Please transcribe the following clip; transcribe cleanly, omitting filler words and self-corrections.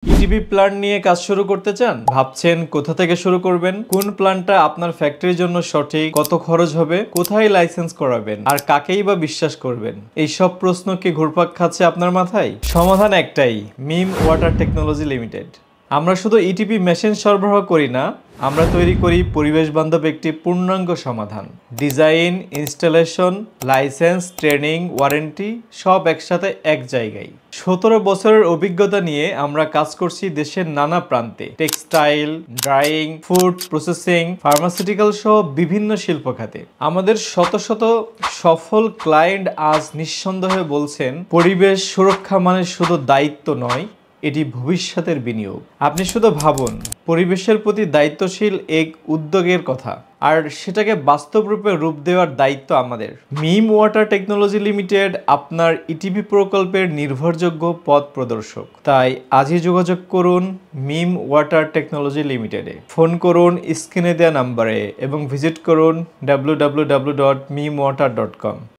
ETV plant নিয়ে কাজ শুরু করতে চান? ভাবছেন কোথা থেকে শুরু করবেন, কোন প্ল্যান্টটা আপনার ফ্যাক্টরির জন্য সঠিক, কত খরচ হবে, কোথায় লাইসেন্স করাবেন আর কাকেই বা বিশ্বাস করবেন? এই সব প্রশ্ন কি ঘুরপাক খাচ্ছে আপনার মাথায়? সমাধান একটাই, মিম ওয়াটার টেকনোলজি লিমিটেড। আমরা শুধু ইটিপি মেশিন সরবরাহ করি না, আমরা তৈরি করি পরিবেশ বান্ধব একটি পূর্ণাঙ্গ সমাধান। Design, installation, licence, training, warranty সব একসাথে এক জায়গায়। 17 বছরের অভিজ্ঞতা নিয়ে আমরা কাজ করছি দেশের নানা প্রান্তে। Textile, drawing, food processing, pharmaceutical সহ বিভিন্ন শিল্প খাতে। আমাদের শত শত সফল ক্লায়েন্ট আজ নিঃসন্দেহে বলছেন, পরিবেশ সুরক্ষা মানে শুধু দায়িত্ব নয়, এটি ভবিষ্যতের বিনিয়োগ। আপনি শুধু ভাবুন, পরিবেশের প্রতি দায়িত্বশীল এক উদ্যোগের কথা, আর সেটাকে বাস্তব রূপে রূপ দেওয়ার দায়িত্ব আমাদের। মিম ওয়াটার টেকনোলজি লিমিটেড আপনার ইটিভি প্রকল্পের নির্ভরযোগ্য পথ প্রদর্শক। তাই আজই যোগাযোগ করুন মিম ওয়াটার টেকনোলজি লিমিটেডে। ফোন করুন স্ক্রিনে দেওয়া নাম্বারে এবং ভিজিট করুন www.mimwater.com।